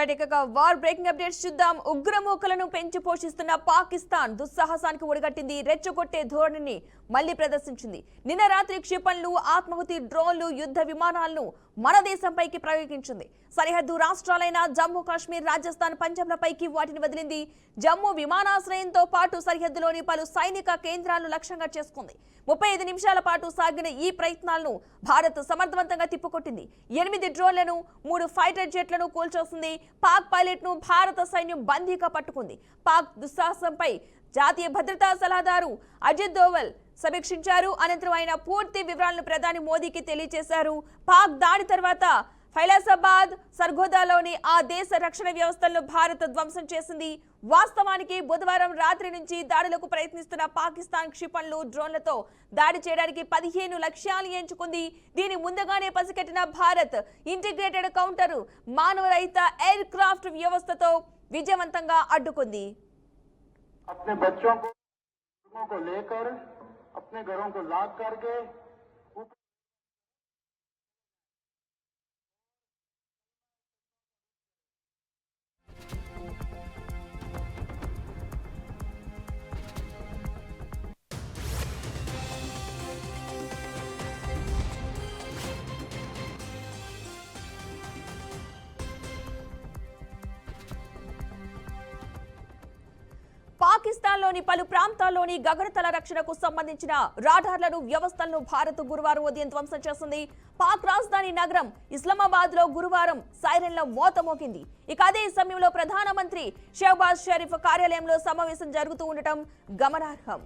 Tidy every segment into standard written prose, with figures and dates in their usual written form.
War breaking updates చూద్దాం. ఉగ్రమూకలను పెంచి పోషిస్తున్న పాకిస్తాన్ దుస్సాహసానికి ఒడిగట్టింది. రెచ్చగొట్టే ధోరణిని మళ్లీ ప్రదర్శించింది. నిన్న రాత్రి క్షిపణులు, ఆత్మాహుతి డ్రోన్లు, యుద్ధ విమానాలను మన దేశంపైకి ప్రయోగించింది. సరిహద్దు రాష్ట్రాలైన జమ్మూ కాశ్మీర్, రాజస్థాన్, పంజాబ్లపైకి వాటిని వదిలింది. జమ్మూ విమానాశ్రయంతో పాటు సరిహద్దులోని పలు సైనిక కేంద్రాలను లక్ష్యంగా చేసుకుంది. 35 నిమిషాల పాటు సాగిన ఈ ప్రయత్నాలను భారత్ సమర్థవంతంగా తిప్పుకొట్టింది. 8 డ్రోన్లను, 3 ఫైటర్ జెట్లను కూల్చేసింది. పాక్ పైలట్ ను భారత సైన్యం బందీగా పట్టుకుంది. పాక్ దుస్సాహసంపై జాతీయ భద్రతా సలహాదారు అజిత్ దోవల్ సమీక్షించారు. అనంతరం ఆయన పూర్తి వివరాలను ప్రధాని మోదీకి తెలియజేశారు. పాక్ దాడి తర్వాత ఫైలాసాబాద్, సర్గోదాలోని ఆ దేశ రక్షణ వ్యవస్థలను భారత్ ధ్వంసం చేసింది. వాస్తవానికి బుధవారం రాత్రి నుంచి దాడులకు ప్రయత్నిస్తున్న పాకిస్తాన్ క్షిపణులు, డ్రోన్లతో దాడి చేయడానికి 15 లక్ష్యాలు ఎంచుకుంది. దీని ముందుగానే పసిగట్టిన భారత్ ఇంటిగ్రేటెడ్ కౌంటర్ మానవరహిత ఎయిర్ క్రాఫ్ట్ వ్యవస్థతో విజయవంతంగా అడ్డుకుంది. अपने बच्चों को लेकर अपने घरों को लॉक करके పాకిస్తాన్లోని పలు ప్రాంతాల్లోని గగనతల రక్షణకు సంబంధించిన రాడార్లను, వ్యవస్థలను భారత్ గురువారం ఉదయం ధ్వంసం చేసింది. పాక్ రాజధాని నగరం ఇస్లామాబాద్ లో గురువారం సైరన్ల మోత మోగింది. ఇక అదే సమయంలో ప్రధానమంత్రి షహబాజ్ షరీఫ్ కార్యాలయంలో సమావేశం జరుగుతూ ఉండటం గమనార్హం.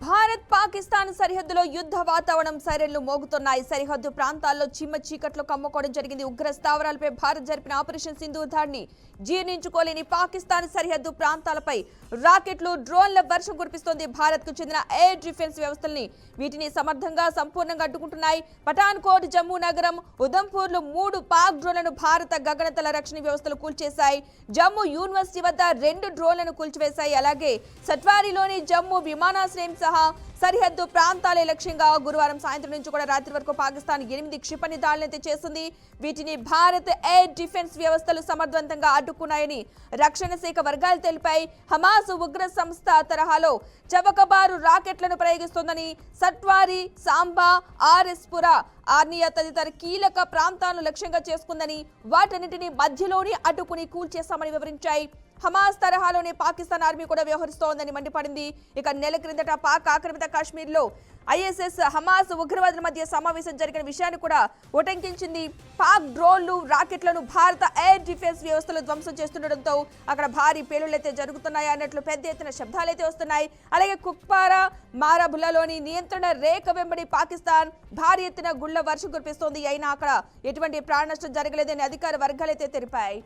భారత్ పాకిస్తాన్ సరిహద్దులో యుద్ధ వాతావరణం, సైరన్లు మోగుతున్నాయి. సరిహద్దు ప్రాంతాల్లో చిమ్మ చీకట్లో కమ్ముకోవడం జరిగింది. ఉగ్ర స్థావరాలపై భారత్ జరిపిన ఆపరేషన్ సింధూర్ దాడిని జీర్ణించుకోలేని పాకిస్తాన్ సరిహద్దు ప్రాంతాలపై రాకెట్లు, డ్రోన్ల వర్షం కురిపిస్తోంది. భారత్ కు చెందిన ఎయిర్ డిఫెన్స్ వ్యవస్థల్ని వీటిని సమర్థంగా, సంపూర్ణంగా అడ్డుకుంటున్నాయి. పఠాన్కోట్, జమ్మూ నగరం, ఉదంపూర్ లో 3 పాక్ డ్రోన్లను భారత గగనతల రక్షణ వ్యవస్థలు కూల్చేశాయి. జమ్మూ యూనివర్సిటీ వద్ద 2 డ్రోన్లను కూల్చివేశాయి. అలాగే సట్వారీలోని జమ్మూ విమానాశ్రయం సహా సరిహద్దు ప్రాంతాలే లక్ష్యంగా గురువారం సాయంత్రం నుంచి కూడా రాత్రి వరకు పాకిస్తాన్ 8 క్షిపణి దాడులైతే చేసింది. వీటిని భారత్ ఎయిర్ డిఫెన్స్ వ్యవస్థలు సమర్థవంతంగా అడ్డుకున్నాయని రక్షణ శాఖ వర్గాలు తెలిపాయి. హమాస్ ఉగ్ర సంస్థ తరహాలో చవకబారు రాకెట్లను ప్రయోగిస్తోందని, సట్వారీ, సాంబా, ఆర్ఎస్పురా, ఆర్నియా తదితర కీలక ప్రాంతాలను లక్ష్యంగా చేసుకుందని, వాటన్నిటిని మధ్యలోనే అడ్డుకుని కూల్చేశామని వివరించాయి. హమాస్ తరహాలోనే పాకిస్తాన్ ఆర్మీ కూడా వ్యవహరిస్తోందని మండిపడింది. ఇక నెల క్రిందట పాక్ ఆక్రమిత కాశ్మీర్ లో ఐఎస్ఎస్, హమాస్ ఉగ్రవాదుల మధ్య సమావేశం జరిగిన విషయాన్ని కూడా ఉటంకించింది. పాక్ డ్రోన్లు, రాకెట్లను భారత ఎయిర్ డిఫెన్స్ వ్యవస్థలు ధ్వంసం చేస్తుండటంతో అక్కడ భారీ పేలుళ్లైతే జరుగుతున్నాయి అన్నట్లు పెద్ద ఎత్తున శబ్దాలైతే వస్తున్నాయి. అలాగే కుప్వారా, మారాబుల్లాలోని నియంత్రణ రేఖ వెంబడి పాకిస్తాన్ భారీ ఎత్తున గుళ్ల వర్షం కురిపిస్తోంది. అయినా అక్కడ ఎటువంటి ప్రాణ నష్టం జరగలేదని అధికార వర్గాలైతే తెలిపాయి.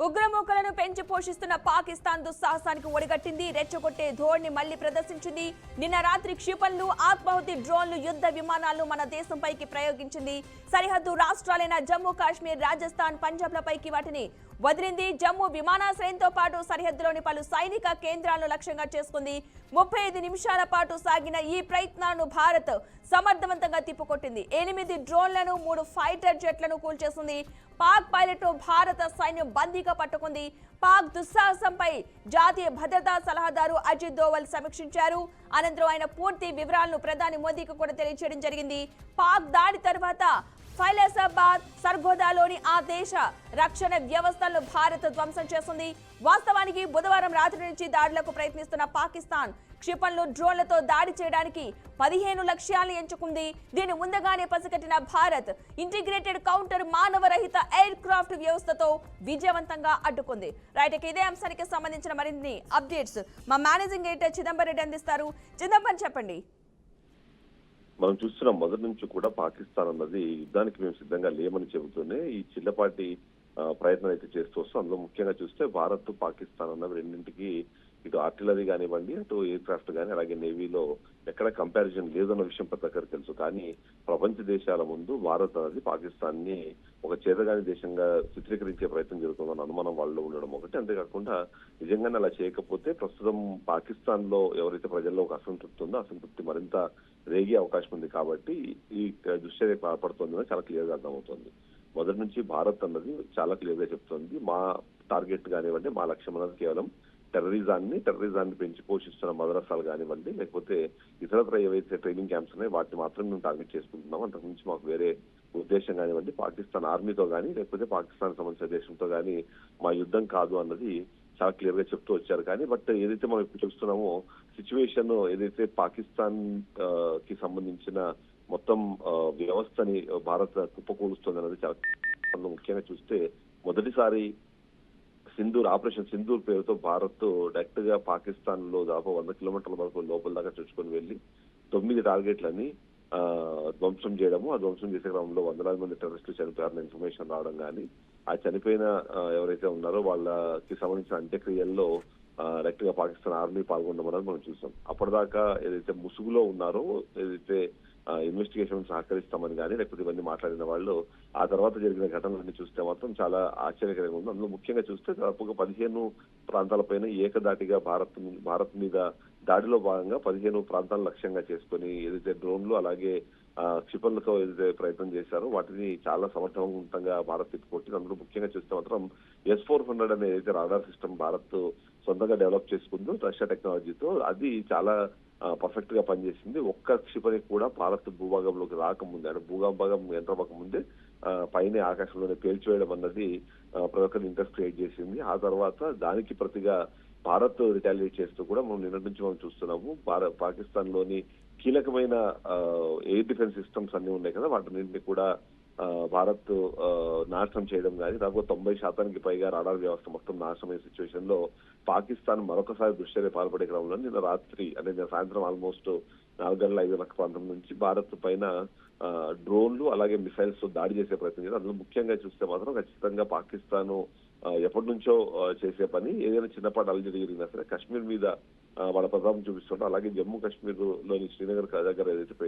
ఉగ్రమూకలను పెంచి పోషిస్తున్న పాకిస్తాన్ దుస్సాహసానికి ఒడిగట్టింది. రెచ్చగొట్టే ధోరణి మళ్లీ ప్రదర్శించింది. నిన్న రాత్రి క్షిపణులు, ఆత్మాహుతి డ్రోన్లు, యుద్ధ విమానాలను మన దేశంపైకి ప్రయోగించింది. సరిహద్దు రాష్ట్రాలైన జమ్మూ కాశ్మీర్, రాజస్థాన్, పంజాబ్లపైకి వాటిని వదిలింది. జమ్మూ విమానాశ్రయంతో పాటు సరిహద్దులోని పలు సైనిక కేంద్రాలను లక్ష్యంగా చేసుకుంది. 35 నిమిషాల పాటు సాగిన ఈ ప్రయత్నాలను భారత్ సమర్థవంతంగా తిప్పుకొట్టింది. 8 డ్రోన్లను, 3 ఫైటర్ జెట్లను కూల్చేసింది. పాక్ పైలట్ భారత సైన్యం బందీగా పట్టుకుంది. పాక్ దుస్సాహసంపై జాతీయ భద్రతా సలహాదారు అజిత్ దోవల్ సమీక్షించారు. అనంతరం ఆయన పూర్తి వివరాలను ప్రధాని మోదీకి కూడా తెలియజేయడం జరిగింది. పాక్ దాడి తర్వాత ఫైలాసాబాద్, సర్గోదాలోని ఆ దేశ రక్షణ వ్యవస్థలను భారత్ ధ్వంసం చేసింది. వాస్తవానికి బుధవారం రాత్రి నుంచి దాడులకు ప్రయత్నిస్తున్న పాకిస్తాన్ క్షిపణులు, డ్రోన్లతో దాడి చేయడానికి 15 లక్ష్యాలను ఎంచుకుంది. దీన్ని ముందుగానే పసిగట్టిన భారత్ ఇంటిగ్రేటెడ్ కౌంటర్ మానవరహిత ఎయిర్ క్రాఫ్ట్ వ్యవస్థతో విజయవంతంగా అడ్డుకుంది. రైట్, ఇదే అంశానికి సంబంధించిన మరిన్ని అప్డేట్స్ మా మేనేజింగ్ ఎడిటర్ చిదంబర్ రెడ్డి అందిస్తారు. చిదంబర్, చెప్పండి. మనం చూస్తున్నాం మొదటి నుంచి కూడా పాకిస్తాన్ అన్నది యుద్ధానికి మేము సిద్ధంగా లేమని చెబుతూనే ఈ చిన్నపాటి ప్రయత్నం అయితే చేస్తూ వస్తాం. అందులో ముఖ్యంగా చూస్తే భారత్, పాకిస్తాన్ అన్నవి రెండింటికి ఇటు ఆర్టిలరీ కానివ్వండి, అటు ఎయిర్ క్రాఫ్ట్ కానీ, అలాగే నేవీలో ఎక్కడ కంపారిజన్ లేదన్న విషయం ప్రతి ఒక్కరికి తెలుసు. కానీ ప్రపంచ దేశాల ముందు భారత్ అనేది పాకిస్తాన్ ని ఒక చేతగాని దేశంగా చిత్రీకరించే ప్రయత్నం జరుగుతుందన్న అనుమానం వాళ్ళు ఉండడం ఒకటి. అంతేకాకుండా నిజంగానే అలా చేయకపోతే ప్రస్తుతం పాకిస్తాన్ లో ఎవరైతే ప్రజల్లో ఒక అసంతృప్తి ఉందో అసంతృప్తి మరింత రేగే అవకాశం ఉంది. కాబట్టి ఈ దుశ్చర్య పాల్పడుతుందని చాలా క్లియర్ గా అర్థమవుతుంది. మొదటి నుంచి భారత్ అన్నది చాలా క్లియర్ గా చెప్తుంది, మా టార్గెట్ కానివ్వండి, మా లక్ష్యం అన్నది కేవలం టెర్రరిజాన్ని పెంచి పోషిస్తున్న మదరసాలు కానివ్వండి, లేకపోతే ఇతరత్ర ఏవైతే ట్రైనింగ్ క్యాంప్స్ ఉన్నాయో వాటిని మాత్రం మేము టార్గెట్ చేసుకుంటున్నాం. అంతకుమించి మాకు వేరే ఉద్దేశం కానివ్వండి, పాకిస్తాన్ ఆర్మీతో కానీ లేకపోతే పాకిస్తాన్ సంబంధించిన దేశంతో కానీ మా యుద్ధం కాదు అన్నది చాలా క్లియర్ గా చెప్తూ వచ్చారు. కానీ బట్ ఏదైతే మనం ఇప్పుడు చూస్తున్నామో సిచ్యువేషన్ ఏదైతే పాకిస్తాన్ కి సంబంధించిన మొత్తం వ్యవస్థని భారత్ కుప్పకూలుస్తుంది అన్నది చాలా ముఖ్యంగా చూస్తే మొదటిసారి ఆపరేషన్ సింధూర్ పేరుతో భారత్ డైరెక్ట్ గా పాకిస్తాన్ లో దాదాపు 100 కిలోమీటర్ల వరకు లోపల దాకా చొచ్చుకొని వెళ్లి 9 టార్గెట్లని ధ్వంసం చేయడము, ఆ ధ్వంసం చేసే క్రమంలో వందలాది మంది టెర్రరిస్టులు చనిపోయారన్న ఇన్ఫర్మేషన్ రావడం కానీ, ఆ చనిపోయిన ఎవరైతే ఉన్నారో వాళ్ళకి సంబంధించిన అంత్యక్రియల్లో డైరెక్ట్ గా పాకిస్తాన్ ఆర్మీ పాల్గొనడం అనేది మనం చూసాం. అప్పటిదాకా ఏదైతే ముసుగులో ఉన్నారో, ఏదైతే ఇన్వెస్టిగేషన్ సహకరిస్తామని కానీ లేకపోతే ఇవన్నీ మాట్లాడిన వాళ్ళు ఆ తర్వాత జరిగిన ఘటనలన్నీ చూస్తే మాత్రం చాలా ఆశ్చర్యకరంగా ఉంది. అందులో ముఖ్యంగా చూస్తే దాదాపుగా 15 ప్రాంతాలపైన ఏకదాటిగా భారత్ మీద దాడిలో భాగంగా 15 ప్రాంతాలను లక్ష్యంగా చేసుకుని ఏదైతే డ్రోన్లు అలాగే క్షిపణులతో ఏదైతే ప్రయత్నం చేశారో వాటిని చాలా సమర్థవంతంగా భారత్ తిప్పుకొట్టింది. అందులో ముఖ్యంగా చూస్తే మాత్రం S-400 అనే ఏదైతే రాడార్ సిస్టమ్ భారత్ సొంతంగా డెవలప్ చేసుకుందో రష్యా టెక్నాలజీతో, అది చాలా పర్ఫెక్ట్ గా పనిచేసింది. ఒక్క క్షిపణి కూడా భారత్ భూభాగంలోకి రాకముందే, అంటే భూభాగం ఎంటర్ ముందే పైన ఆకాశంలోనే పేల్చివేయడం అన్నది ప్రతి ఒక్కరిని ఇంట్రెస్ట్ క్రియేట్ చేసింది. ఆ తర్వాత దానికి ప్రతిగా భారత్ రిటాలియేట్ చేస్తూ కూడా మనం నిన్నటి నుంచి మనం చూస్తున్నాము. పాకిస్తాన్ లోని కీలకమైన ఎయిర్ డిఫెన్స్ సిస్టమ్స్ అన్ని ఉన్నాయి కదా, వాటిని కూడా భారత్ నాశనం చేయడం కానీ, దాదాపు 90% పైగా రాడార్ వ్యవస్థ మొత్తం నాశనమైన సిచ్యువేషన్ లో పాకిస్తాన్ మరొకసారి దుశ్చర్య పాల్పడే క్రమంలో నిన్న రాత్రి అంటే నిన్న సాయంత్రం ఆల్మోస్ట్ 4:05 ప్రాంతం నుంచి భారత్ పైన డ్రోన్లు అలాగే మిసైల్స్ తో దాడి చేసే ప్రయత్నం చేశారు. అందులో ముఖ్యంగా చూస్తే మాత్రం ఖచ్చితంగా పాకిస్తాన్ ఎప్పటి నుంచో చేసే పని, ఏదైనా చిన్నపాటి అలజడి జరిగినా సరే కశ్మీర్ మీద వాళ్ళ ప్రభావం చూపిస్తుంటారు. అలాగే జమ్మూ కాశ్మీర్ లోని శ్రీనగర్ దగ్గర ఏదైతే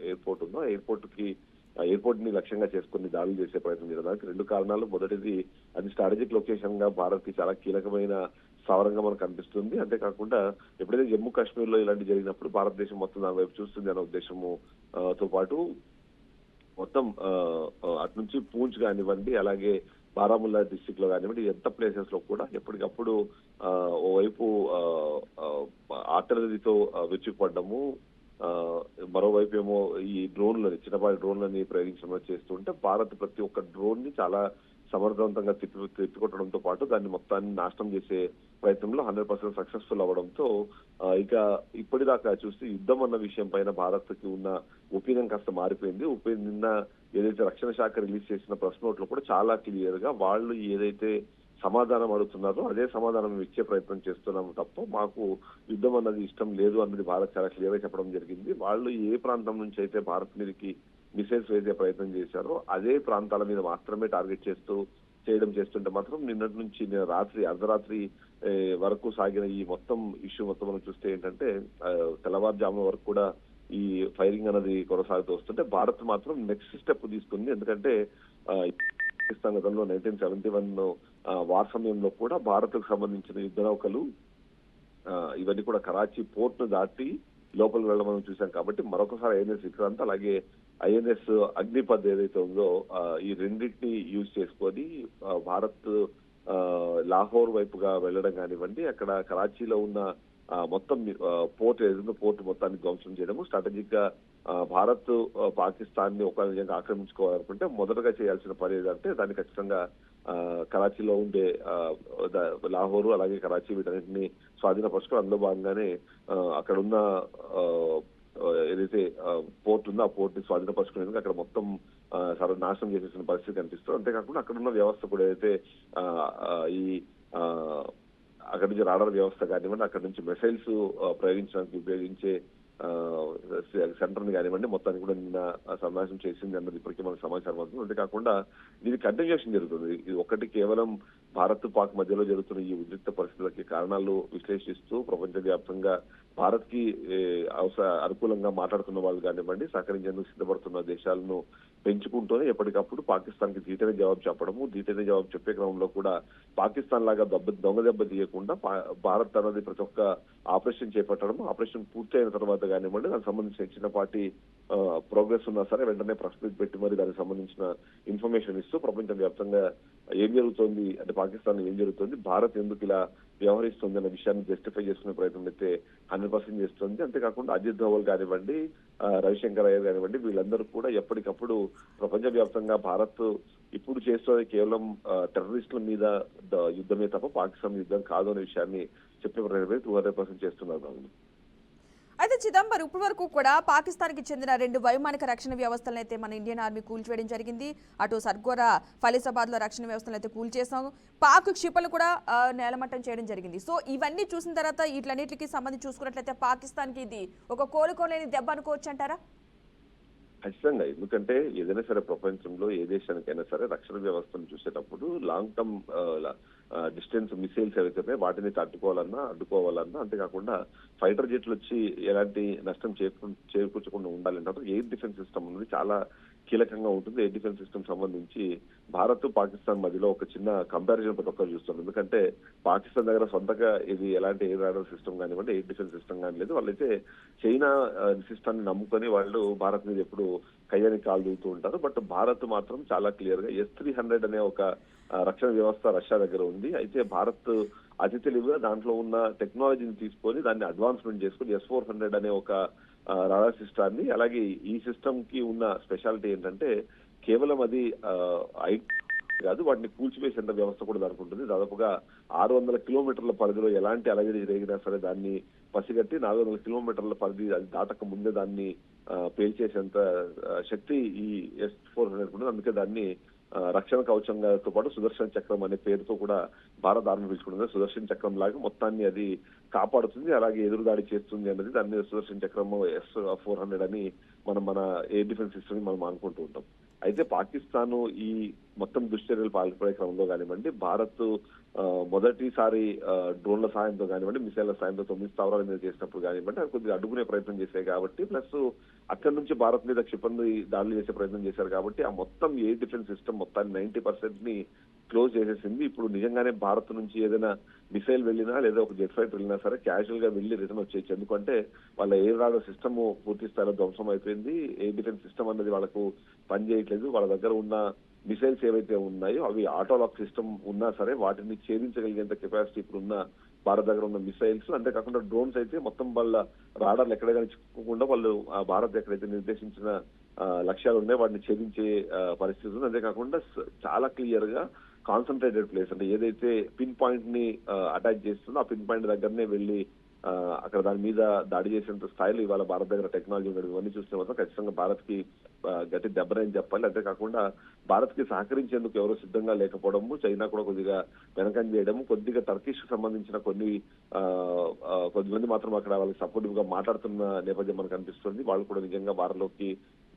ఎయిర్పోర్ట్ ఉందో ఎయిర్పోర్ట్ ని లక్ష్యంగా చేసుకుని దాడులు చేసే ప్రయత్నం చేయడానికి 2 కారణాలు. మొదటిది, అది స్ట్రాటజిక్ లొకేషన్ గా భారత్ కి చాలా కీలకమైన స్థావరంగా మనకు కనిపిస్తుంది. అంతేకాకుండా ఎప్పుడైతే జమ్మూ కాశ్మీర్ లో ఇలాంటి జరిగినప్పుడు భారతదేశం మొత్తం దాని వైపు చూస్తుంది అనే ఉద్దేశము తో పాటు మొత్తం అటు నుంచి పూంచ్ కానివ్వండి, అలాగే బారాముల్లా డిస్ట్రిక్ట్ లో కానివ్వండి, ఎంత ప్లేసెస్ లో కూడా ఎప్పటికప్పుడు ఓవైపు ఆర్టిలరీతో విరుచుకుపడ్డము, మరోవైపు ఏమో ఈ చిన్నపాటి డ్రోన్లని ప్రయోగించడం చేస్తుంటే భారత్ ప్రతి ఒక్క డ్రోన్ ని చాలా సమర్థవంతంగా తిప్పికొట్టడంతో పాటు దాన్ని మొత్తాన్ని నాశనం చేసే ప్రయత్నంలో 100% సక్సెస్ఫుల్ అవ్వడంతో ఇక ఇప్పటిదాకా చూస్తే యుద్ధం అన్న విషయం పైన భారత్ కి ఉన్న ఒపీనియన్ కాస్త మారిపోయింది. నిన్న ఏదైతే రక్షణ శాఖ రిలీజ్ చేసిన ప్రెస్ నోట్ లో కూడా చాలా క్లియర్ గా వాళ్ళు ఏదైతే సమాధానం అడుగుతున్నారో అదే సమాధానం ఇచ్చే ప్రయత్నం చేస్తున్నాము తప్ప మాకు యుద్ధం అన్నది ఇష్టం లేదు అన్నది భారత్ చాలా క్లియర్ గా చెప్పడం జరిగింది. వాళ్ళు ఏ ప్రాంతం నుంచి అయితే భారత్ మీదకి మిసైల్స్ వేసే ప్రయత్నం చేశారో అదే ప్రాంతాల మీద మాత్రమే టార్గెట్ చేస్తూ చేయడం చేస్తుంటే మాత్రం నిన్నటి నుంచి రాత్రి అర్ధరాత్రి వరకు సాగిన ఈ మొత్తం ఇష్యూ మొత్తం మనం చూస్తే ఏంటంటే తెల్లవారుజామున వరకు కూడా ఈ ఫైరింగ్ అనేది కొనసాగుతూ వస్తుంటే భారత్ మాత్రం నెక్స్ట్ స్టెప్ తీసుకుంది. ఎందుకంటే పాకిస్తాన్ గతంలో 1971 వార్ సమయంలో కూడా భారత్ కు సంబంధించిన యుద్ధ నౌకలు ఇవన్నీ కూడా కరాచీ పోర్ట్ ను దాటి లోపలికి వెళ్ళడం మనం చూసాం. కాబట్టి మరొకసారి ఐఎన్ఎస్ విక్రాంత్ అలాగే ఐఎన్ఎస్ అగ్నిపథ్ ఏదైతే ఉందో ఈ రెండింటిని యూజ్ చేసుకొని భారత్ లాహోర్ వైపుగా వెళ్ళడం కానివ్వండి, అక్కడ కరాచీలో ఉన్న మొత్తం పోర్ట్ ఏదైతుందో పోర్ట్ మొత్తాన్ని ధ్వంసం చేయడము, స్ట్రాటజిక్ గా భారత్ పాకిస్తాన్ ని ఒక విధంగా ఆక్రమించుకోవాలనుకుంటే మొదటగా చేయాల్సిన పని ఏదంటే దాన్ని ఖచ్చితంగా కరాచీలో ఉండే లాహోరు అలాగే కరాచీ వీటన్నింటినీ స్వాధీనపరచుకోవడం. అందులో భాగంగానే అక్కడ ఉన్న ఏదైతే పోర్ట్ ఉందో ఆ పోర్ట్ ని స్వాధీనపరచుకునేందుకు అక్కడ మొత్తం నాశనం చేసేసిన పరిస్థితి కనిపిస్తుంది. అంతేకాకుండా అక్కడ ఉన్న వ్యవస్థ కూడా ఏదైతే ఈ అక్కడి నుంచి రాడార్ వ్యవస్థ కానివ్వండి, అక్కడి నుంచి మిసైల్స్ ప్రయోగించడానికి ఉపయోగించే సెంటర్ ని కానివ్వండి మొత్తాన్ని కూడా నిన్న సమావేశం చేసింది అన్నది ఇప్పటికీ మనకు సమాచారం అవుతుంది. అంతేకాకుండా దీని కంటిన్యూషన్ జరుగుతుంది. ఇది ఒక్కటి కేవలం భారత్ పాక్ మధ్యలో జరుగుతున్న ఈ ఉద్రిక్త పరిస్థితులకి కారణాలు విశ్లేషిస్తూ ప్రపంచవ్యాప్తంగా భారత్ కి అనుకూలంగా మాట్లాడుతున్న వాళ్ళు కానివ్వండి, సహకరించేందుకు సిద్ధపడుతున్న దేశాలను పెంచుకుంటూనే ఎప్పటికప్పుడు పాకిస్తాన్ కి ధీటైన జవాబు చెప్పడము, ధీటైన జవాబు చెప్పే క్రమంలో కూడా పాకిస్తాన్ లాగా దొంగ దెబ్బ తీయకుండా భారత్ అనేది ప్రతి ఒక్క ఆపరేషన్ చేపట్టడం, ఆపరేషన్ పూర్తయిన తర్వాత కానివ్వండి దానికి సంబంధించిన చిన్నపాటి ప్రోగ్రెస్ ఉన్నా సరే వెంటనే ప్రెస్ మీట్ పెట్టి మరి దానికి సంబంధించిన ఇన్ఫర్మేషన్ ఇస్తూ ప్రపంచ వ్యాప్తంగా ఏం జరుగుతోంది అంటే పాకిస్తాన్ ఏం జరుగుతుంది, భారత్ ఎందుకు ఇలా వ్యవహరిస్తుంది అనే విషయాన్ని జస్టిఫై చేసుకునే ప్రయత్నం అయితే 100% చేస్తుంది. అంతేకాకుండా అజిత్ ధోవల్ కానివ్వండి, రవిశంకర్ అయ్యర్ కానివ్వండి వీళ్ళందరూ కూడా ఎప్పటికప్పుడు ప్రపంచ వ్యాప్తంగా భారత్ ఇప్పుడు చేస్తున్నది కేవలం టెర్రరిస్టుల మీద యుద్ధమే తప్ప పాకిస్తాన్ యుద్ధం కాదు అనే విషయాన్ని చెప్పే ప్రయత్నం 200% చేస్తున్నారు. అయితే చిదంబరం ఇప్పటి వరకు కూడా పాకిస్తాన్ కి చెందిన 2 వైమానిక రక్షణ వ్యవస్థలను అయితే మన ఇండియన్ ఆర్మీ కూల్చివేయడం జరిగింది. అటు సర్గోరా ఫైసాబాద్ లో రక్షణ వ్యవస్థలను అయితే కూల్చేసాం, పాక్ క్షిపణులు కూడా నేలమట్టం చేయడం జరిగింది. సో ఇవన్నీ చూసిన తర్వాత వీటిలన్నిటికి సంబంధించి చూసుకున్నట్లయితే పాకిస్తాన్ కి ఇది ఒక కోలుకోలేని దెబ్బ అనుకోవచ్చు అంటారా? ఖచ్చితంగా. ఎందుకంటే ఏదైనా సరే ప్రపంచంలో ఏ దేశానికైనా సరే రక్షణ వ్యవస్థను చూసేటప్పుడు లాంగ్ టర్మ్ డిస్టెన్స్ మిసైల్స్ ఏవైతే వాటిని తట్టుకోవాలన్నా అడ్డుకోవాలన్నా, అంతేకాకుండా ఫైటర్ జెట్లు వచ్చి ఎలాంటి నష్టం చేకూర్చకుండా ఉండాలంటే ఎయిర్ డిఫెన్స్ సిస్టమ్ అనేది చాలా కీలకంగా ఉంటుంది. ఎయిర్ డిఫెన్స్ సిస్టమ్ సంబంధించి భారత్ పాకిస్తాన్ మధ్యలో ఒక చిన్న కంపారిజన్ ప్రతి ఒక్కరు చూస్తారు. ఎందుకంటే పాకిస్తాన్ దగ్గర సొంతగా ఇది ఎలాంటి ఎయిర్ రాడార్ సిస్టమ్ కానివ్వండి, ఎయిర్ డిఫెన్స్ సిస్టమ్ కానీ లేదు. వాళ్ళైతే చైనా సిస్టమ్ ని నమ్ముకొని వాళ్ళు భారత్ మీద ఎప్పుడు కయ్యానికి కాలు దిగుతూ ఉంటారు. బట్ భారత్ మాత్రం చాలా క్లియర్ గా S-300 అనే ఒక రక్షణ వ్యవస్థ రష్యా దగ్గర ఉంది. అయితే భారత్ అతి తెలివిగా దాంట్లో ఉన్న టెక్నాలజీని తీసుకొని దాన్ని అడ్వాన్స్మెంట్ చేసుకుని S-400 అనే ఒక రాడార్ సిస్టాన్ని, అలాగే ఈ సిస్టమ్ కి ఉన్న స్పెషాలిటీ ఏంటంటే కేవలం అది కాదు వాటిని కూల్చివేసేంత వ్యవస్థ కూడా దానికి ఉంటుంది. దాదాపుగా 600 కిలోమీటర్ల పరిధిలో ఎలాంటి అలజడి జరిగినా సరే దాన్ని పసిగట్టి 400 కిలోమీటర్ల పరిధి అది దాటక ముందే దాన్ని పేల్చేసేంత శక్తి ఈ S-400 ఉంటుంది. అందుకే దాన్ని రక్షణ కవచంతో పాటు సుదర్శన చక్రం అనే పేరుతో కూడా భారత ఆర్మీ పిలుచుకుంటుంది. సుదర్శన చక్రం లాగా మొత్తాన్ని అది కాపాడుతుంది, అలాగే ఎదురుదాడి చేస్తుంది అన్నది దాని మీద సుదర్శన చక్రం S-400 అని మన ఎయిర్ డిఫెన్స్ సిస్టమ్ మనం అనుకుంటూ ఉంటాం. అయితే పాకిస్తాన్ ఈ మొత్తం దుశ్చర్యలు పాల్పడే క్రమంలో కానివ్వండి, భారత్ మొదటిసారి డ్రోన్ల సాయంతో కానివ్వండి, మిసైళ్ల సాయంతో 9 స్థావరాల మీద చేసినప్పుడు కానివ్వండి అది కొద్దిగా అడ్డుకునే ప్రయత్నం చేశాయి కాబట్టి, ప్లస్ అక్కడి నుంచి భారత్ మీద క్షిపణి దాడులు చేసే ప్రయత్నం చేశారు కాబట్టి ఆ మొత్తం ఎయిర్ డిఫెన్స్ సిస్టమ్ మొత్తాన్ని 90% ని క్లోజ్ చేసేసింది. ఇప్పుడు నిజంగానే భారత్ నుంచి ఏదైనా మిసైల్ వెళ్ళినా లేదా ఒక జెట్ ఫైటర్ వెళ్ళినా సరే క్యాజువల్ గా వెళ్ళి రిటర్న్ వచ్చేయచ్చు. ఎందుకంటే వాళ్ళ ఎయిర్ రాడార్ సిస్టమ్ పూర్తి స్థాయిలో ధ్వంసం అయిపోయింది. ఎయిర్ డిఫెన్స్ సిస్టమ్ అనేది వాళ్ళకు పనిచేయట్లేదు. వాళ్ళ దగ్గర ఉన్న మిసైల్స్ ఏవైతే ఉన్నాయో అవి ఆటోలాక్ సిస్టమ్ ఉన్నా సరే వాటిని ఛేదించగలిగేంత కెపాసిటీ ఇప్పుడు ఉన్న భారత్ దగ్గర ఉన్న మిసైల్స్. అంతేకాకుండా డ్రోన్స్ అయితే మొత్తం వాళ్ళ రాడార్లు ఎక్కడైనా చిక్కుకుండా వాళ్ళు భారత్ ఎక్కడైతే నిర్దేశించిన లక్ష్యాలు ఉన్నాయి వాటిని ఛేదించే పరిస్థితి ఉంది. అంతేకాకుండా చాలా క్లియర్ గా కాన్సన్ట్రేటెడ్ ప్లేస్ అంటే ఏదైతే పిన్ పాయింట్ ని అటాక్ చేస్తుందో ఆ పిన్ పాయింట్ దగ్గరనే వెళ్ళి అక్కడ దాని మీద దాడి చేసేంత స్థాయిలో ఇవాళ భారత్ దగ్గర టెక్నాలజీ ఉండదు. ఇవన్నీ చూస్తే మాత్రం ఖచ్చితంగా భారత్ కి గట్టి దెబ్బరని చెప్పాలి. అంతేకాకుండా భారత్ కి సహకరించేందుకు ఎవరో సిద్ధంగా లేకపోవడము, చైనా కూడా కొద్దిగా వెనకం చేయడము, కొద్దిగా టర్కిష్ కు సంబంధించిన కొద్దిమంది మాత్రం అక్కడ వాళ్ళకి సపోర్టివ్ గా మాట్లాడుతున్న నేపథ్యం మనకు అనిపిస్తుంది. వాళ్ళు కూడా నిజంగా వారిలోకి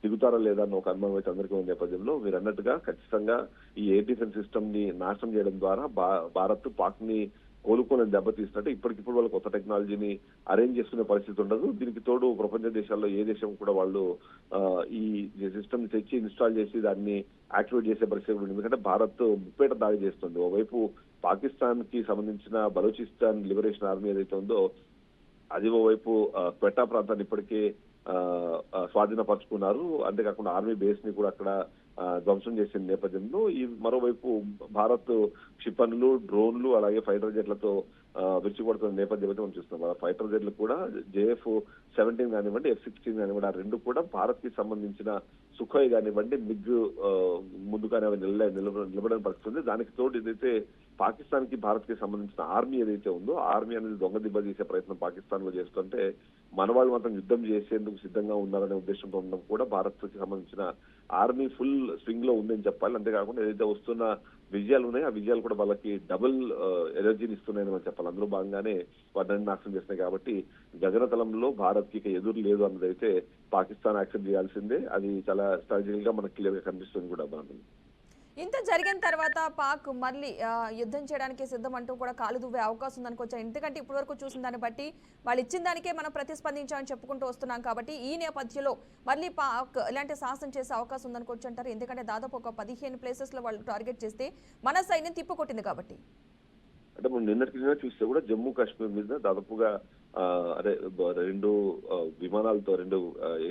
దిగుతారా లేదా అన్న ఒక అనుమానం అయితే అందరికీ ఉన్న నేపథ్యంలో మీరు అన్నట్టుగా ఖచ్చితంగా ఈ ఎయిర్ డిఫెన్స్ సిస్టమ్ ని నాశనం చేయడం ద్వారా భారత్ పాక్ ని కోలుకోలేని దెబ్బతీస్తుంటే ఇప్పటికిప్పుడు వాళ్ళు కొత్త టెక్నాలజీని అరేంజ్ చేసుకునే పరిస్థితి ఉండదు. దీనికి తోడు ప్రపంచ దేశాల్లో ఏ దేశం కూడా వాళ్ళు ఈ సిస్టమ్ తెచ్చి ఇన్స్టాల్ చేసి దాన్ని యాక్టివేట్ చేసే పరిస్థితి ఉంది. ఎందుకంటే భారత్ ముప్పేట దాడి చేస్తుంది. ఓవైపు పాకిస్తాన్ కి సంబంధించిన బలూచిస్తాన్ లిబరేషన్ ఆర్మీ ఏదైతే ఉందో అది ఓవైపు క్వెట్టా ప్రాంతాన్ని ఇప్పటికే స్వాధీనపరుచుకున్నారు. అంతేకాకుండా ఆర్మీ బేస్ ని కూడా అక్కడ ధ్వంసం చేసిన నేపథ్యంలో ఈ మరోవైపు భారత్ క్షిపణులు, డ్రోన్లు అలాగే ఫైటర్ జెట్లతో విరుచుకుపడుతున్న నేపథ్యం అయితే మనం చూస్తున్నాం. ఫైటర్ జెట్లు కూడా JF-17 కానివ్వండి, F-16 కానివ్వండి, ఆ రెండు కూడా భారత్ కి సంబంధించిన సుఖోయ్ కానివ్వండి, మిగ్ ముందుగానే నిలబడని పరిస్థితి ఉంది. దానికి తోడు ఏదైతే పాకిస్తాన్ కి భారత్ కి సంబంధించిన ఆర్మీ ఏదైతే ఉందో ఆర్మీ అనేది దొంగ దిబ్బ తీసే ప్రయత్నం పాకిస్తాన్ లో చేస్తుంటే మన వాళ్ళు మాత్రం యుద్ధం చేసేందుకు సిద్ధంగా ఉన్నారనే ఉద్దేశంతో ఉండడం కూడా భారత్ కి సంబంధించిన ఆర్మీ ఫుల్ స్వింగ్ లో ఉందని చెప్పాలి. అంతేకాకుండా ఏదైతే వస్తున్న విజయాలు ఉన్నాయో ఆ విజయాలు కూడా వాళ్ళకి డబుల్ ఎనర్జీని ఇస్తున్నాయని మనం చెప్పాలి. అందులో భాగంగానే వాటిని నాశనం చేస్తున్నాయి. కాబట్టి గగనతలంలో భారత్ కి ఎదురు లేదు అన్నదైతే పాకిస్తాన్ యాక్సెప్ట్ చేయాల్సిందే. అది చాలా స్ట్రాటజికల్ గా మనకి క్లియర్ గా కనిపిస్తుంది కూడా. మనం ఇంత జరిగిన తర్వాత పాక్ మళ్ళీ యుద్ధం చేయడానికి సిద్ధం అంటూ కూడా కాలు దువ్వే అవకాశం ఉందనుకోవచ్చు. ఎందుకంటే ఇప్పటి వరకు చూసిన దాన్ని బట్టి వాళ్ళు ఇచ్చిన దానికే మనం ప్రతిస్పందించామని చెప్పుకుంటూ వస్తున్నాం. కాబట్టి ఈ నేపథ్యంలో మళ్ళీ పాక్ ఇలాంటి సాహసం చేసే అవకాశం ఉందనుకోవచ్చు అంటారు. ఎందుకంటే దాదాపు ఒక 15 ప్లేసెస్ లో వాళ్ళు టార్గెట్ చేస్తే మన సైన్యం తిప్పుకొట్టింది కాబట్టి. అంటే మనం నిన్నటికి చూస్తే కూడా జమ్మూ కాశ్మీర్ మీద దాదాపుగా రెండు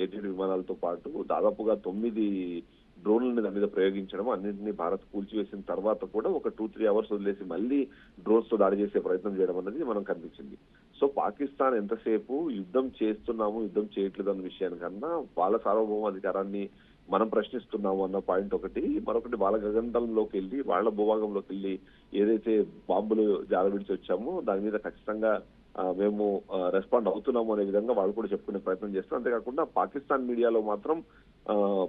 ఏజెంట్ విమానాలతో పాటు దాదాపుగా 9 డ్రోన్లని దాని మీద ప్రయోగించడం, అన్నింటినీ భారత్ కూల్చివేసిన తర్వాత కూడా ఒక 2-3 అవర్స్ వదిలేసి మళ్ళీ డ్రోన్స్ తో దాడి చేసే ప్రయత్నం చేయడం అనేది మనం కనిపించింది. సో పాకిస్తాన్ ఎంతసేపు యుద్ధం చేస్తున్నాము, యుద్ధం చేయట్లేదు అన్న విషయానికన్నా వాళ్ళ సార్వభౌమాధికారాన్ని మనం ప్రశ్నిస్తున్నాము అన్న పాయింట్ ఒకటి. మరొకటి వాళ్ళ గగనతలంలోకి వెళ్ళి వాళ్ళ భూభాగంలోకి వెళ్ళి ఏదైతే బాంబులు జారవిడిచి వచ్చామో దాని మీద ఖచ్చితంగా మేము రెస్పాండ్ అవుతున్నాము అనే విధంగా వాళ్ళు కూడా చెప్పుకునే ప్రయత్నం చేస్తారు. అంతేకాకుండా పాకిస్తాన్ మీడియాలో మాత్రం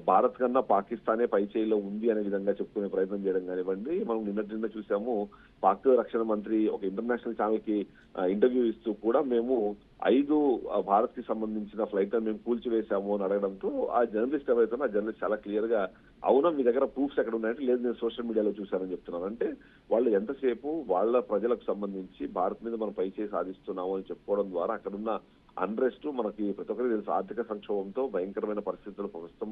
భారత్ కన్నా పాకిస్తానే పై చేయిలో ఉంది అనే విధంగా చెప్పుకునే ప్రయత్నం చేయడం కానివ్వండి. మనం నిన్న చూసాము పాక్ రక్షణ మంత్రి ఒక ఇంటర్నేషనల్ ఛానల్ కి ఇంటర్వ్యూ ఇస్తూ కూడా మేము 5 భారత్ కి సంబంధించిన ఫ్లైట్ మేము కూల్చివేశాము అని అడగడంతో ఆ జర్నలిస్ట్ ఎవరైతే ఆ జర్నలిస్ట్ చాలా క్లియర్ గా అవునా మీ దగ్గర ప్రూఫ్స్ ఎక్కడ ఉన్నాయంటే లేదు నేను సోషల్ మీడియాలో చూశానని చెప్తున్నాను. అంటే వాళ్ళు ఎంతసేపు వాళ్ళ ప్రజలకు సంబంధించి భారత్ మీద మనం పై చేయి సాధిస్తున్నాము అని చెప్పుకోవడం ద్వారా అక్కడున్న అన్రెస్ట్ మనకి ప్రతి ఒక్కరికి తెలుసు. ఆర్థిక సంక్షోభంతో భయంకరమైన పరిస్థితులు ప్రస్తుతం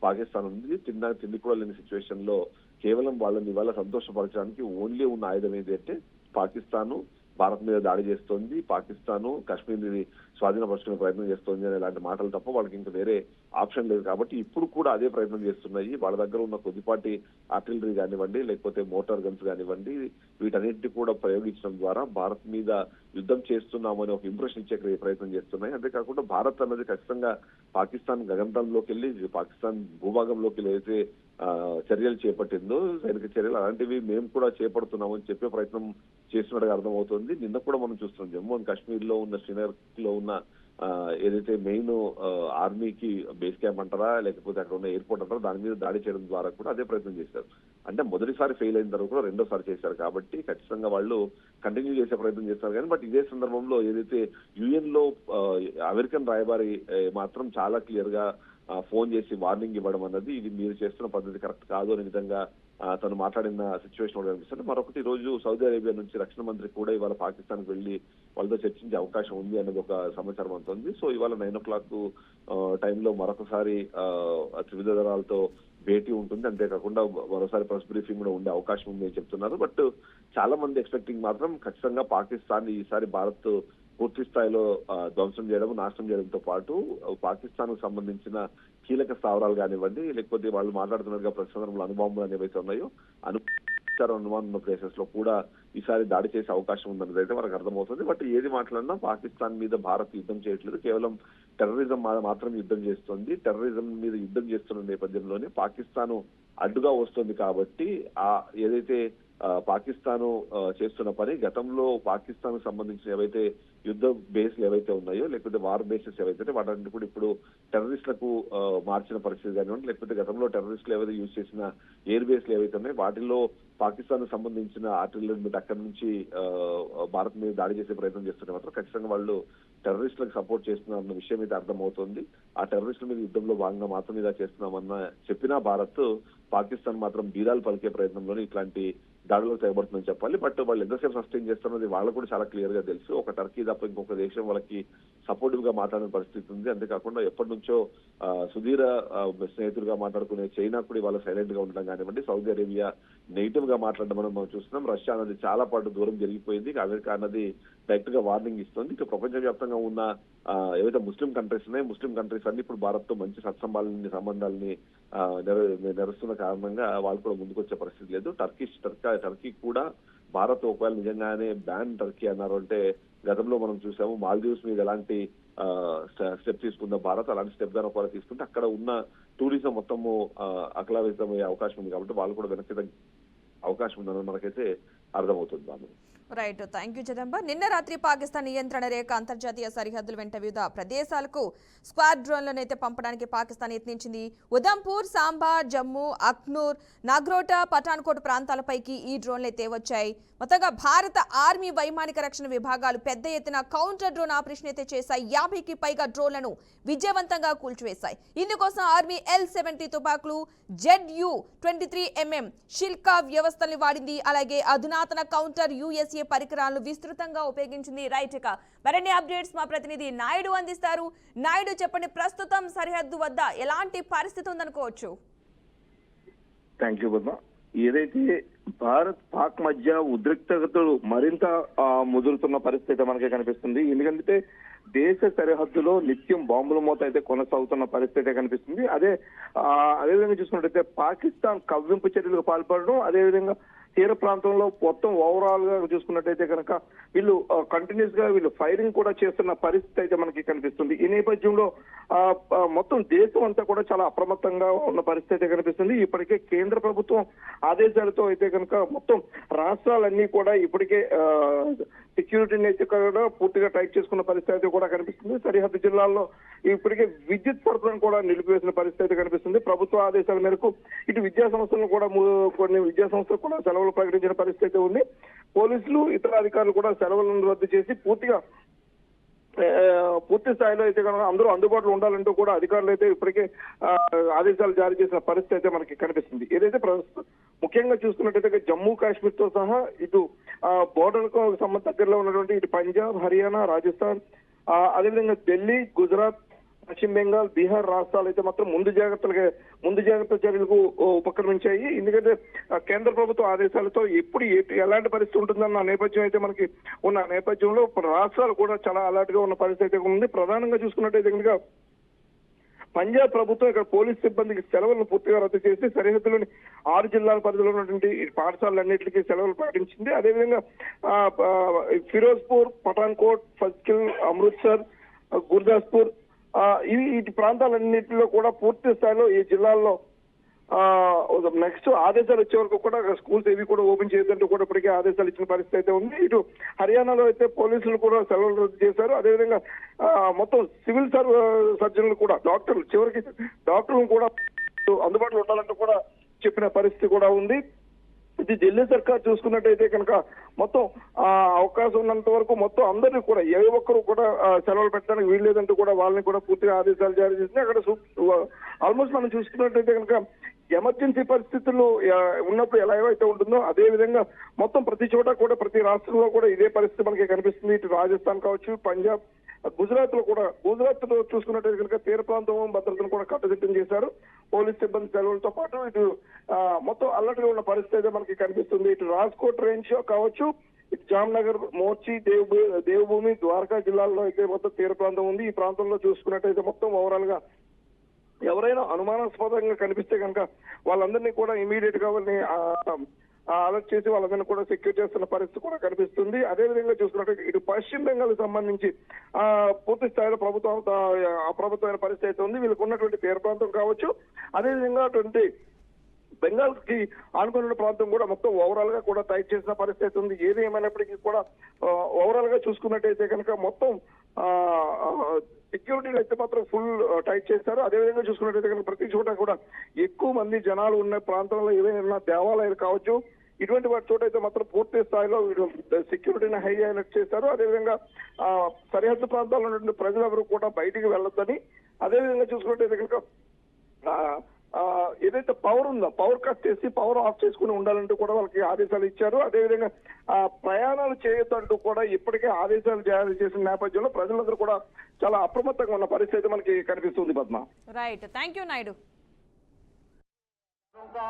పాకిస్తాన్ ఉంది. తిండి కూడా లేని సిచ్యువేషన్ లో కేవలం వాళ్ళని ఇవాళ సంతోషపరచడానికి ఓన్లీ ఉన్న ఆయుధం ఏంటంటే పాకిస్తాన్ భారత్ మీద దాడి చేస్తోంది, పాకిస్తాన్ కాశ్మీర్ ని స్వాధీనపరుచుకునే ప్రయత్నం చేస్తోంది అనే ఇలాంటి మాటలు తప్ప వాళ్ళకి ఇంకా వేరే ఆప్షన్ లేదు. కాబట్టి ఇప్పుడు కూడా అదే ప్రయత్నం చేస్తున్నాయి. వాళ్ళ దగ్గర ఉన్న కొద్దిపాటి ఆర్టిలరీ కానివ్వండి, లేకపోతే మోటార్ గన్స్ కానివ్వండి, వీటన్నిటిని కూడా ప్రయోగించడం ద్వారా భారత్ మీద యుద్ధం చేస్తున్నామని ఒక ఇంప్రెషన్ ఇచ్చే ప్రయత్నం చేస్తున్నాయి. అంతేకాకుండా భారత్ అన్నది ఖచ్చితంగా పాకిస్తాన్ గగనతలంలోకి వెళ్ళి పాకిస్తాన్ భూభాగంలోకి వెళ్ళి అయితే చర్యలు చేపట్టిందో సైనిక చర్యలు అలాంటివి మేము కూడా చేపడుతున్నామని చెప్పే ప్రయత్నం చేస్తున్నట్టుగా అర్థమవుతుంది. నిన్న కూడా మనం చూస్తున్నాం జమ్మూ అండ్ కాశ్మీర్ లో ఉన్న శ్రీనగర్ లో ఉన్న ఏదైతే మెయిన్ ఆర్మీకి బేస్ క్యాంప్ అంటారా లేకపోతే అక్కడ ఉన్న ఎయిర్పోర్ట్ అంటారా దాని మీద దాడి చేయడం ద్వారా కూడా అదే ప్రయత్నం చేశారు. అంటే మొదటిసారి ఫెయిల్ అయిన తర్వాత కూడా రెండోసారి చేశారు. కాబట్టి ఖచ్చితంగా వాళ్ళు కంటిన్యూ చేసే ప్రయత్నం చేస్తారు. కానీ బట్ ఇదే సందర్భంలో ఏదైతే UN లో అమెరికన్ రాయబారి మాత్రం చాలా క్లియర్ గా ఫోన్ చేసి వార్నింగ్ ఇవ్వడం అన్నది ఇది మీరు చేస్తున్న పద్ధతి కరెక్ట్ కాదు అనే విధంగా తను మాట్లాడిన సిచ్యువేషన్ కూడా కనిపిస్తుంది. మరొకటి రోజు సౌదీ అరేబియా నుంచి రక్షణ మంత్రి కూడా ఇవాళ పాకిస్తాన్ కి వెళ్లి వాళ్ళతో చర్చించే అవకాశం ఉంది అనేది ఒక సమాచారం అందుతుంది. సో ఇవాళ 9 o'clock టైంలో మరొకసారి త్రివిధ దళాలతో భేటీ ఉంటుంది. అంతేకాకుండా మరోసారి ప్రెస్ బ్రీఫింగ్ కూడా ఉండే అవకాశం ఉంది అని చెప్తున్నారు. బట్ చాలా మంది ఎక్స్పెక్టింగ్ మాత్రం ఖచ్చితంగా పాకిస్తాన్ ఈసారి భారత్ పూర్తి స్థాయిలో ధ్వంసం చేయడం, నాశనం చేయడంతో పాటు పాకిస్తాన్ కు సంబంధించిన కీలక స్థావరాలు కానివ్వండి, లేకపోతే వాళ్ళు మాట్లాడుతున్నట్టుగా ప్రతి సందర్భంలో అణుబాంబులు ఏవైతే ఉన్నాయో అనుమానం ఉన్న ప్లేసెస్ లో కూడా ఈసారి దాడి చేసే అవకాశం ఉందన్నది అయితే మనకు అర్థమవుతుంది. బట్ ఏది మాట్లాడినా పాకిస్తాన్ మీద భారత్ యుద్ధం చేయట్లేదు, కేవలం టెర్రరిజం మాత్రం యుద్ధం చేస్తుంది. టెర్రరిజం మీద యుద్ధం చేస్తున్న నేపథ్యంలోనే పాకిస్తాన్ అడ్డుగా వస్తుంది. కాబట్టి ఏదైతే పాకిస్తాన్ చేస్తున్న పని గతంలో పాకిస్తాన్ కు సంబంధించిన ఏవైతే యుద్ధ బేస్లు ఏవైతే ఉన్నాయో లేకపోతే వార్ బేసెస్ ఏవైతే వాటన్నిటి కూడా ఇప్పుడు టెర్రరిస్టులకు మార్చిన పరిస్థితి కానివ్వండి, లేకపోతే గతంలో టెర్రరిస్టులు ఏవైతే యూజ్ చేసిన ఎయిర్ బేస్లు ఏవైతే ఉన్నాయో వాటిల్లో పాకిస్తాన్ కు సంబంధించిన ఆర్టిలరీ మీద అక్కడి నుంచి భారత్ మీద దాడి చేసే ప్రయత్నం చేస్తుంటే మాత్రం ఖచ్చితంగా వాళ్ళు టెర్రరిస్టులకు సపోర్ట్ చేస్తున్నారు అన్న విషయం అయితే అర్థమవుతుంది. ఆ టెర్రరిస్టుల మీద యుద్ధంలో భాగంగా మాత్రం ఇలా చేస్తున్నామన్న చెప్పినా భారత్, పాకిస్తాన్ మాత్రం బీరాలు పలికే ప్రయత్నంలోనే ఇట్లాంటి దాడులకు తెగబడుతుందని చెప్పాలి. బట్ వాళ్ళు ఎంతసేపు సస్టైన్ చేస్తున్నది వాళ్ళకు కూడా చాలా క్లియర్ గా తెలుసు. ఒక టర్కీ తప్ప ఇంకొక దేశం వాళ్ళకి సపోర్టివ్ గా మాట్లాడిన పరిస్థితి ఉంది. అంతేకాకుండా ఎప్పటి నుంచో సుధీర స్నేహితులుగా మాట్లాడుకునే చైనా కూడా వాళ్ళ సైలెంట్ గా ఉండడం కానివ్వండి, సౌదీ అరేబియా నెగిటివ్ గా మాట్లాడడం మనం చూస్తున్నాం. రష్యా అన్నది చాలా పాటు దూరం జరిగిపోయింది. అమెరికా అన్నది డైరెక్ట్ గా వార్నింగ్ ఇస్తుంది. ఇక ప్రపంచవ్యాప్తంగా ఉన్న ఏవైతే ముస్లిం కంట్రీస్ ఉన్నాయో, ముస్లిం కంట్రీస్ అన్ని ఇప్పుడు భారత్ తో మంచి సంబంధాలని నెరుస్తున్న కారణంగా వాళ్ళు కూడా ముందుకొచ్చే పరిస్థితి లేదు. టర్కీ కూడా భారత్ ఒకవేళ నిజంగానే బ్యాన్ టర్కీ అన్నారు అంటే, గతంలో మనం చూసాము మాల్దీవ్స్ మీద ఎలాంటి స్టెప్ తీసుకుందా భారత్, అలాంటి స్టెప్ దాని ఒకవేళ తీసుకుంటే అక్కడ ఉన్న టూరిజం మొత్తము అకలావితమయ్యే అవకాశం ఉంది. కాబట్టి వాళ్ళు కూడా వెనక్కి అవకాశం ఉందని మనకైతే అర్థమవుతుంది. బాబు రైట్, థ్యాంక్ యూ జగదంబ. నిన్న రాత్రి పాకిస్తాన్ నియంత్రణ రేఖ అంతర్జాతీయ సరిహద్దుల వెంట వివిధ ప్రదేశాలకు స్క్వాడ్ డ్రోన్లను అయితే పంపడానికి పాకిస్తాన్ యత్నించింది. ఉదంపూర్, సాంబా, జమ్మూ, అఖ్నూర్, నాగ్రోటా, పఠాన్కోట్ ప్రాంతాలపైకి ఈ డ్రోన్లు అయితే వచ్చాయి. మొత్తంగా భారత ఆర్మీ వైమానిక రక్షణ విభాగాలు పెద్ద ఎత్తున కౌంటర్ డ్రోన్ ఆపరేషన్ అయితే చేశాయి. 50కి పైగా డ్రోన్లను విజయవంతంగా కూల్చివేశాయి. ఇందుకోసం ఆర్మీ L-70 తుపాకులు, ZU-23mm షిల్కా వ్యవస్థల్ని వాడింది. అలాగే అధునాతన కౌంటర్ USA పరికరాలను విస్తృతంగా ఉపయోగించింది. రైట్, ఇక మరిన్ని అప్డేట్స్ మా ప్రతినిధి నాయుడు అందిస్తారు. నాయుడు, చెప్పండి, ప్రస్తుతం సరిహద్దు వద్ద ఎలాంటి పరిస్థితి ఉందనుకోవచ్చు? Thank you Padma. ఏదైతే భారత్ పాక్ మధ్య ఉద్రిక్తతలు మరింత ముదురుతున్న పరిస్థితి మనకే కనిపిస్తుంది. ఎందుకంటే దేశ సరిహద్దులో నిత్యం బాంబుల మోత అయితే కొనసాగుతున్న పరిస్థితి కనిపిస్తుంది. అదేవిధంగా చూసుకున్నట్టయితే పాకిస్తాన్ కవ్వింపు చర్యలకు పాల్పడడం, అదేవిధంగా తీర ప్రాంతంలో మొత్తం ఓవరాల్ గా చూసుకున్నట్టయితే కనుక వీళ్ళు కంటిన్యూస్ గా ఫైరింగ్ కూడా చేస్తున్న పరిస్థితి అయితే మనకి కనిపిస్తుంది. ఈ నేపథ్యంలో మొత్తం దేశం అంతా కూడా చాలా అప్రమత్తంగా ఉన్న పరిస్థితి కనిపిస్తుంది. ఇప్పటికే కేంద్ర ప్రభుత్వం ఆదేశాలతో అయితే కనుక మొత్తం రాష్ట్రాలన్నీ కూడా ఇప్పటికే సెక్యూరిటీని అయితే కూడా పూర్తిగా టైట్ చేసుకున్న పరిస్థితి కూడా కనిపిస్తుంది. సరిహద్దు జిల్లాల్లో ఇప్పటికే విద్యుత్ సరఫరాను కూడా నిలిపివేసిన పరిస్థితి కనిపిస్తుంది. ప్రభుత్వ ఆదేశాల మేరకు ఇటు విద్యా సంస్థలను కూడా కొన్ని విద్యా సంస్థలు కూడా సెలవులు ప్రకటించిన పరిస్థితి ఉంది. పోలీసులు, ఇతర అధికారులు కూడా సెలవులను రద్దు చేసి పూర్తి స్థాయిలో అయితే కనుక అందరూ అందుబాటులో ఉండాలంటూ కూడా అధికారులు అయితే ఇప్పటికే ఆదేశాలు జారీ చేసిన పరిస్థితి అయితే మనకి కనిపిస్తుంది. ఏదైతే ముఖ్యంగా చూసుకున్నట్టయితే జమ్మూ కాశ్మీర్ తో సహా ఇటు బోర్డర్ కు దగ్గరలో ఉన్నటువంటి ఇటు పంజాబ్, హర్యానా, రాజస్థాన్, అదేవిధంగా ఢిల్లీ, గుజరాత్, పశ్చిమ బెంగాల్, బీహార్ రాష్ట్రాలు అయితే మాత్రం ముందు జాగ్రత్త చర్యలకు ఉపక్రమించాయి. ఎందుకంటే కేంద్ర ప్రభుత్వ ఆదేశాలతో ఎప్పుడు ఎలాంటి పరిస్థితి ఉంటుందన్న నేపథ్యం అయితే మనకి ఉన్న నేపథ్యంలో రాష్ట్రాలు కూడా చాలా అలర్ట్ గా ఉన్న పరిస్థితి ఉంది. ప్రధానంగా చూసుకున్నట్టయితే కనుక పంజాబ్ ప్రభుత్వం ఇక్కడ పోలీస్ సిబ్బందికి సెలవులను పూర్తిగా రద్దు చేసి సరిహద్దులోని 6 జిల్లాల పరిధిలో ఉన్నటువంటి పాఠశాలన్నింటికి సెలవులు ప్రకటించింది. అదేవిధంగా ఫిరోజ్పూర్, పఠాన్కోట్, ఫజ్కిల్, అమృత్సర్, గుర్దాస్పూర్ ఇటు ప్రాంతాలన్నింటిలో కూడా పూర్తి స్థాయిలో ఈ జిల్లాల్లో నెక్స్ట్ ఆదేశాలు వచ్చే వరకు కూడా స్కూల్స్ ఏవి కూడా ఓపెన్ చేయొద్దంటూ కూడా ఇప్పటికే ఆదేశాలు ఇచ్చిన పరిస్థితి అయితే ఉంది. ఇటు హర్యానాలో అయితే పోలీసులు కూడా సెలవులు రద్దు చేశారు. అదేవిధంగా మొత్తం సివిల్ సర్జన్లు కూడా డాక్టర్లు కూడా అందుబాటులో ఉండాలంటూ కూడా చెప్పిన పరిస్థితి కూడా ఉంది. ఇది ఢిల్లీ సర్కార్ చూసుకున్నట్టయితే కనుక మొత్తం అవకాశం ఉన్నంత వరకు మొత్తం అందరినీ కూడా ఏ ఒక్కరు కూడా సెలవులు పెట్టడానికి వీల్లేదంటూ కూడా వాళ్ళని కూడా పూర్తిగా ఆదేశాలు జారీ చేసింది. అక్కడ ఆల్మోస్ట్ మనం చూసుకున్నట్టయితే కనుక ఎమర్జెన్సీ పరిస్థితుల్లో ఉన్నప్పుడు ఎలా అయితే ఉంటుందో అదే విధంగా మొత్తం ప్రతి చోట కూడా ప్రతి రాష్ట్రంలో కూడా ఇదే పరిస్థితి మనకి కనిపిస్తుంది. ఇటు రాజస్థాన్ కావచ్చు, పంజాబ్, గుజరాత్ లో చూసుకున్నట్టయితే కనుక తీర ప్రాంతం భద్రతను కూడా కట్టుదిట్టం చేశారు. పోలీస్ సిబ్బంది సెలవులతో పాటు ఇటు మొత్తం అలర్ట్ గా ఉన్న పరిస్థితి మనకి కనిపిస్తుంది. ఇటు రాజ్కోట్ రేంజ్ కావచ్చు, ఇటు జామ్నగర్, మోర్చి, దేవభూమి, ద్వారకా జిల్లాల్లో అయితే మొత్తం తీర ప్రాంతం ఉంది. ఈ ప్రాంతంలో చూసుకున్నట్టయితే మొత్తం ఓవరాల్ గా ఎవరైనా అనుమానాస్పదంగా కనిపిస్తే కనుక వాళ్ళందరినీ కూడా ఇమీడియట్ గా వాళ్ళని అలర్ట్ చేసి వాళ్ళందరినీ కూడా సెక్యూర్ చేస్తున్న పరిస్థితి కూడా కనిపిస్తుంది. అదేవిధంగా చూసుకున్నట్టు ఇటు పశ్చిమ బెంగాల్ సంబంధించి పూర్తి స్థాయిలో ప్రభుత్వం అప్రమత్తమైన పరిస్థితి అయితే ఉంది. వీళ్ళకు ఉన్నటువంటి తీర ప్రాంతం కావచ్చు, అదేవిధంగా అటువంటి బెంగాల్ కి ఆనుకున్న ప్రాంతం కూడా మొత్తం ఓవరాల్ గా కూడా టైట్ చేసిన పరిస్థితి ఉంది. ఏది ఏమైనప్పటికీ కూడా ఓవరాల్ గా చూసుకున్నట్టయితే కనుక మొత్తం సెక్యూరిటీని అయితే మాత్రం ఫుల్ టైట్ చేస్తారు. అదేవిధంగా చూసుకున్నట్టయితే కనుక ప్రతి చోట కూడా ఎక్కువ మంది జనాలు ఉన్న ప్రాంతంలో ఏదైనా దేవాలయాలు కావచ్చు, ఇటువంటి వాటి చోట అయితే మాత్రం పూర్తి స్థాయిలో సెక్యూరిటీని హై అలర్ట్ చేశారు. అదేవిధంగా సరిహద్దు ప్రాంతాల్లో ఉన్న ప్రజలెవరూ కూడా బయటికి వెళ్ళొద్దని, అదేవిధంగా చూసుకుంటే కనుక ఏదైతే పవర్ ఉందో పవర్ కట్ చేసి పవర్ ఆఫ్ చేసుకుని ఉండాలంటూ కూడా వాళ్ళకి ఆదేశాలు ఇచ్చారు. అదేవిధంగా ప్రయాణాలు చేయొద్దంటూ కూడా ఇప్పటికే ఆదేశాలు జారీ చేసిన నేపథ్యంలో ప్రజలందరూ కూడా చాలా అప్రమత్తంగా ఉన్న పరిస్థితి మనకి కనిపిస్తుంది. Padma. Right, thank you Naidu. उनका